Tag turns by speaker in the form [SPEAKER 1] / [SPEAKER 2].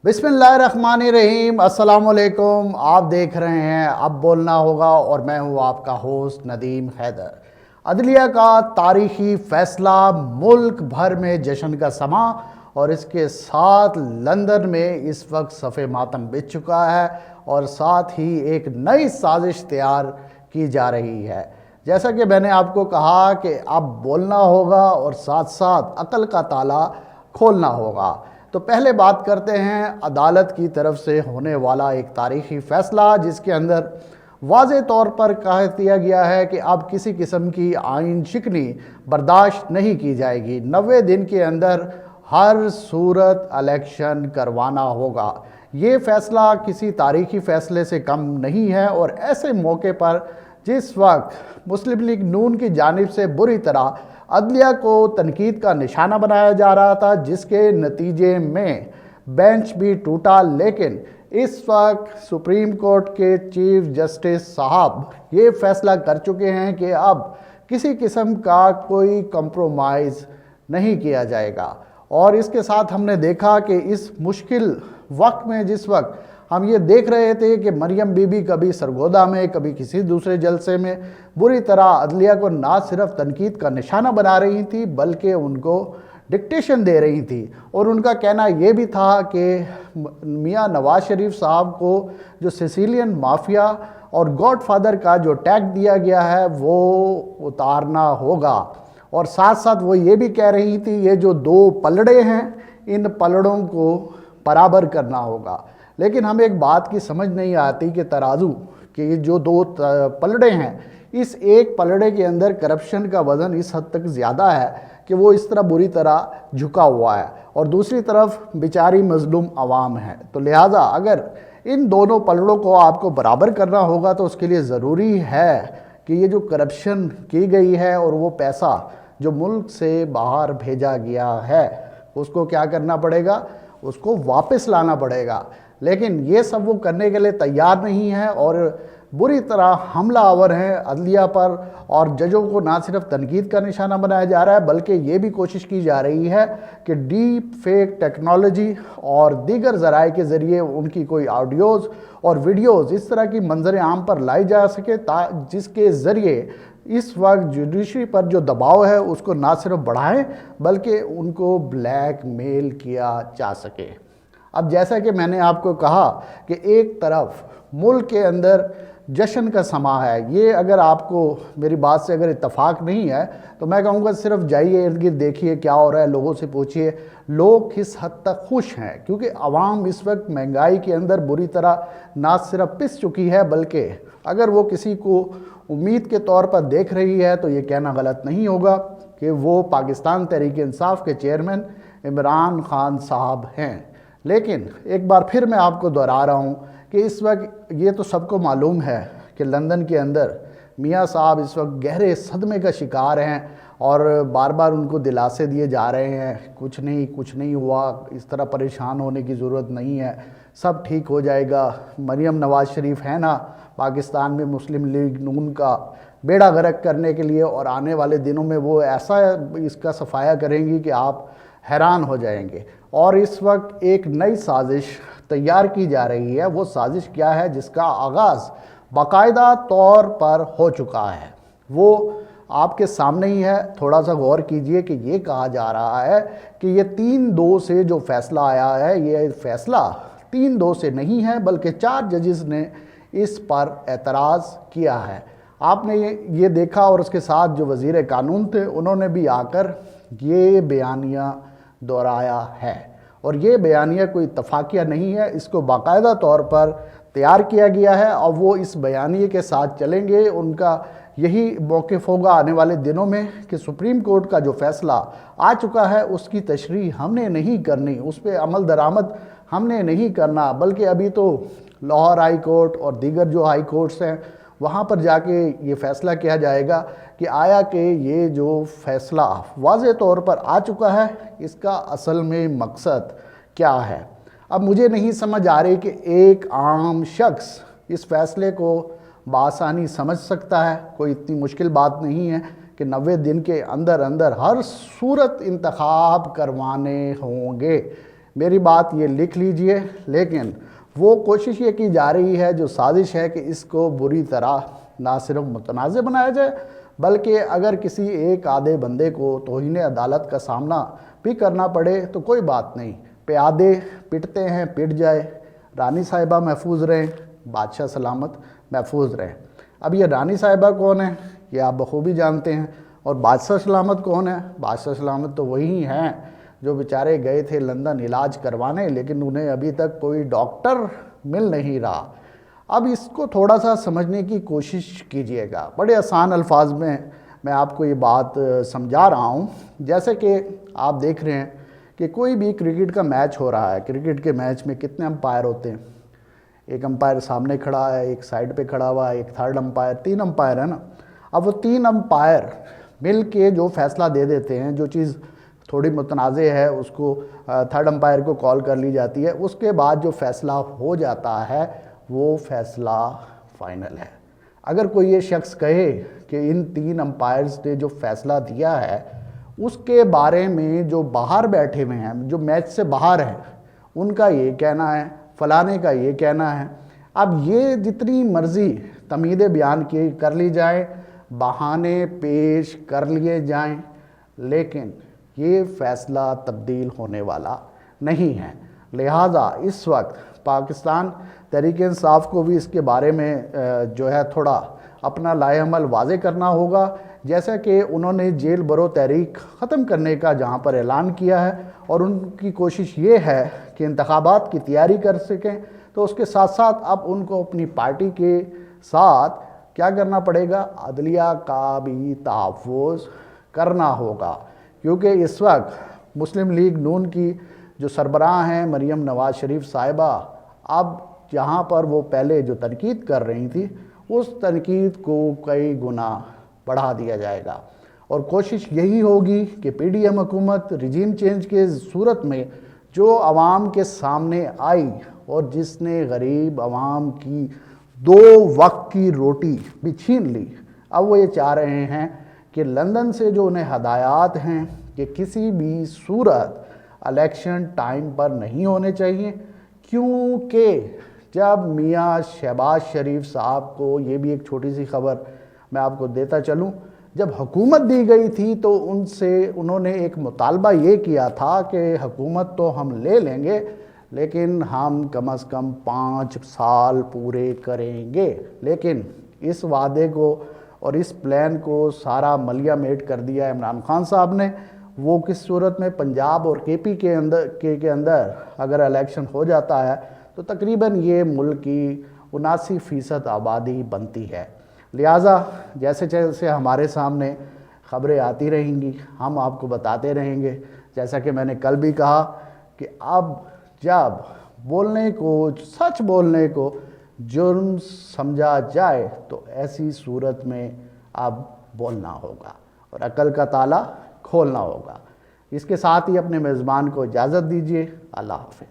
[SPEAKER 1] बिस्मिल्लाहिर्रहमानिर्रहीम। अस्सलाम वालेकुम। आप देख रहे हैं अब बोलना होगा और मैं हूँ आपका होस्ट नदीम हैदर। अदलिया का तारीखी फैसला, मुल्क भर में जश्न का समा और इसके साथ लंदन में इस वक्त सफ़े मातम बिछ चुका है और साथ ही एक नई साजिश तैयार की जा रही है। जैसा कि मैंने आपको कहा कि अब बोलना होगा और साथ साथ अक्ल का ताला खोलना होगा। तो पहले बात करते हैं अदालत की तरफ से होने वाला एक तारीखी फ़ैसला, जिसके अंदर वाज़े तौर पर कह दिया गया है कि अब किसी किस्म की आइन शिकनी बर्दाश्त नहीं की जाएगी। 90 दिन के अंदर हर सूरत इलेक्शन करवाना होगा। ये फ़ैसला किसी तारीखी फ़ैसले से कम नहीं है और ऐसे मौके पर जिस वक्त मुस्लिम लीग नून की जानिब से बुरी तरह अदलिया को तनकीद का निशाना बनाया जा रहा था, जिसके नतीजे में बेंच भी टूटा। लेकिन इस वक्त सुप्रीम कोर्ट के चीफ जस्टिस साहब ये फैसला कर चुके हैं कि अब किसी किस्म का कोई कंप्रोमाइज़ नहीं किया जाएगा। और इसके साथ हमने देखा कि इस मुश्किल वक्त में जिस वक्त हम ये देख रहे थे कि मरियम बीबी कभी सरगोदा में कभी किसी दूसरे जलसे में बुरी तरह अदलिया को ना सिर्फ तनकीद का निशाना बना रही थी बल्कि उनको डिक्टेशन दे रही थी। और उनका कहना ये भी था कि मियां नवाज शरीफ साहब को जो सिसिलियन माफिया और गॉडफादर का जो टैग दिया गया है वो उतारना होगा। और साथ साथ वो ये भी कह रही थी ये जो दो पलड़े हैं इन पलड़ों को बराबर करना होगा। लेकिन हमें एक बात की समझ नहीं आती कि तराजू के जो दो पलड़े हैं, इस एक पलड़े के अंदर करप्शन का वज़न इस हद तक ज़्यादा है कि वो इस तरह बुरी तरह झुका हुआ है और दूसरी तरफ बेचारी मजलूम आवाम है। तो लिहाजा अगर इन दोनों पलड़ों को आपको बराबर करना होगा तो उसके लिए ज़रूरी है कि ये जो करप्शन की गई है और वो पैसा जो मुल्क से बाहर भेजा गया है उसको क्या करना पड़ेगा, उसको वापस लाना पड़ेगा। लेकिन ये सब वो करने के लिए तैयार नहीं है और बुरी तरह हमला आवर हैं अदलिया पर। और जजों को ना सिर्फ तनकीद का निशाना बनाया जा रहा है बल्कि ये भी कोशिश की जा रही है कि डीप फेक टेक्नोलॉजी और दीगर ज़राए के ज़रिए उनकी कोई ऑडियोज़ और वीडियोज़ इस तरह की मंजर आम पर लाई जा सके जिसके ज़रिए इस वक्त जुडिशरी पर जो दबाव है उसको ना सिर्फ बढ़ाएं बल्कि उनको ब्लैक मेल किया जा सके। अब जैसा कि मैंने आपको कहा कि एक तरफ मुल्क के अंदर जश्न का समा है, ये अगर आपको मेरी बात से अगर इत्तफाक नहीं है तो मैं कहूँगा सिर्फ जाइए इर्द गिर्द देखिए क्या हो रहा है, लोगों से पूछिए लोग किस हद तक खुश हैं। क्योंकि आवाम इस वक्त महंगाई के अंदर बुरी तरह ना सिर्फ पिस चुकी है बल्कि अगर वो किसी को उम्मीद के तौर पर देख रही है तो ये कहना गलत नहीं होगा कि वो पाकिस्तान तहरीक इंसाफ के चेयरमैन इमरान खान साहब हैं। लेकिन एक बार फिर मैं आपको दोहरा रहा हूँ कि इस वक्त ये तो सबको मालूम है कि लंदन के अंदर मियाँ साहब इस वक्त गहरे सदमे का शिकार हैं और बार बार उनको दिलासे दिए जा रहे हैं कुछ नहीं हुआ, इस तरह परेशान होने की ज़रूरत नहीं है, सब ठीक हो जाएगा। मरियम नवाज शरीफ है ना पाकिस्तान में मुस्लिम लीग नून का बेड़ा गर्क करने के लिए और आने वाले दिनों में वो ऐसा इसका सफाया करेंगी कि आप हैरान हो जाएंगे। और इस वक्त एक नई साजिश तैयार की जा रही है। वो साजिश क्या है जिसका आगाज़ बाकायदा तौर पर हो चुका है, वो आपके सामने ही है। थोड़ा सा गौर कीजिए कि ये कहा जा रहा है कि ये 3-2 से जो फैसला आया है ये फैसला 3-2 से नहीं है बल्कि 4 जजेस ने इस पर एतराज़ किया है। आपने ये देखा और उसके साथ जो वज़ीर कानून थे उन्होंने भी आकर ये बयानिया दोहराया है। और ये बयानिया कोई इत्तफाकिया नहीं है, इसको बाकायदा तौर पर तैयार किया गया है और वो इस बयानिए के साथ चलेंगे। उनका यही मौक़िफ़ होगा आने वाले दिनों में कि सुप्रीम कोर्ट का जो फ़ैसला आ चुका है उसकी तशरीह हमने नहीं करनी, उस पर अमल दरामद हमने नहीं करना, बल्कि अभी तो लाहौर हाई कोर्ट और दीगर जो हाई कोर्ट्स हैं वहाँ पर जाके ये फ़ैसला किया जाएगा कि आया कि ये जो फ़ैसला वाज़े तौर पर आ चुका है इसका असल में मकसद क्या है। अब मुझे नहीं समझ आ रही कि एक आम शख्स इस फ़ैसले को बआसानी समझ सकता है। कोई इतनी मुश्किल बात नहीं है कि 90 दिन के अंदर अंदर हर सूरत इंतखाब करवाने होंगे। میری بات یہ لکھ لیجئے، لیکن وہ کوشش یہ کی جا رہی ہے، جو سازش ہے کہ اس کو بری طرح نہ صرف متنازع بنایا جائے، بلکہ اگر کسی ایک آدھے بندے کو توہین عدالت کا سامنا بھی کرنا پڑے تو کوئی بات نہیں، پیادے پٹتے ہیں پٹ جائے، رانی صاحبہ محفوظ رہیں، بادشاہ سلامت محفوظ رہیں۔ اب یہ رانی صاحبہ کون ہے یہ آپ بخوبی جانتے ہیں، اور بادشاہ سلامت کون ہے؟ بادشاہ سلامت تو وہی ہیں جو بیچارے گئے تھے لندن علاج کروانے، لیکن انہیں ابھی تک کوئی ڈاکٹر مل نہیں رہا۔ اب اس کو تھوڑا سا سمجھنے کی کوشش کیجئے گا، بڑے آسان الفاظ میں آپ کو یہ بات سمجھا رہا ہوں۔ جیسے کہ آپ دیکھ رہے ہیں کہ کوئی بھی کرکٹ کا میچ ہو رہا ہے، کرکٹ کے میچ میں کتنے امپائر ہوتے ہیں؟ ایک امپائر سامنے کھڑا ہے، ایک سائیڈ پہ کھڑا ہوا ہے، ایک تھرڈ امپائر، 3 امپائر ہے نا۔ اب وہ 3 امپائر مل کے جو فیصلہ دے دیتے ہیں، جو چیز تھوڑی متنازع ہے اس کو تھرڈ امپائر کو کال کر لی جاتی ہے، اس کے بعد جو فیصلہ ہو جاتا ہے وہ فیصلہ فائنل ہے۔ اگر کوئی یہ شخص کہے کہ ان 3 امپائرز نے جو فیصلہ دیا ہے اس کے بارے میں جو باہر بیٹھے ہوئے ہیں، جو میچ سے باہر ہیں، ان کا یہ کہنا ہے، فلانے کا یہ کہنا ہے، اب یہ جتنی مرضی تمہیدیں بیان کر لی جائیں، بہانے پیش کر لیے جائیں، لیکن یہ فیصلہ تبدیل ہونے والا نہیں ہے۔ لہٰذا اس وقت پاکستان تحریک انصاف کو بھی اس کے بارے میں جو ہے تھوڑا اپنا لائحہ عمل واضح کرنا ہوگا، جیسا کہ انہوں نے جیل برو تحریک ختم کرنے کا جہاں پر اعلان کیا ہے، اور ان کی کوشش یہ ہے کہ انتخابات کی تیاری کر سکیں، تو اس کے ساتھ ساتھ اب ان کو اپنی پارٹی کے ساتھ کیا کرنا پڑے گا؟ عدلیہ کا بھی تحفظ کرنا ہوگا، کیونکہ اس وقت مسلم لیگ نون کی جو سربراہ ہیں مریم نواز شریف صاحبہ، اب جہاں پر وہ پہلے جو تنقید کر رہی تھی اس تنقید کو کئی گنا بڑھا دیا جائے گا، اور کوشش یہی ہوگی کہ پی ڈی ایم حکومت رجیم چینج کے صورت میں جو عوام کے سامنے آئی اور جس نے غریب عوام کی 2 وقت کی روٹی بھی چھین لی، اب وہ یہ چاہ رہے ہیں کہ لندن سے جو انہیں ہدایات ہیں کہ کسی بھی صورت الیکشن ٹائم پر نہیں ہونے چاہیے، کیونکہ جب میاں شہباز شریف صاحب کو، یہ بھی ایک چھوٹی سی خبر میں آپ کو دیتا چلوں، جب حکومت دی گئی تھی تو ان سے انہوں نے ایک مطالبہ یہ کیا تھا کہ حکومت تو ہم لے لیں گے لیکن ہم کم از کم 5 سال پورے کریں گے، لیکن اس وعدے کو اور اس پلان کو سارا ملیہ میٹ کر دیا ہے عمران خان صاحب نے۔ وہ کس صورت میں پنجاب اور کے پی کے اندر اگر الیکشن ہو جاتا ہے تو تقریباً یہ ملک کی 79% آبادی بنتی ہے۔ لہٰذا جیسے جیسے ہمارے سامنے خبریں آتی رہیں گی ہم آپ کو بتاتے رہیں گے، جیسا کہ میں نے کل بھی کہا کہ اب جب بولنے کو، سچ بولنے کو جرم سمجھا جائے تو ایسی صورت میں اب بولنا ہوگا اور عقل کا تالا کھولنا ہوگا۔ اس کے ساتھ ہی اپنے میزبان کو اجازت دیجیے، اللہ حافظ۔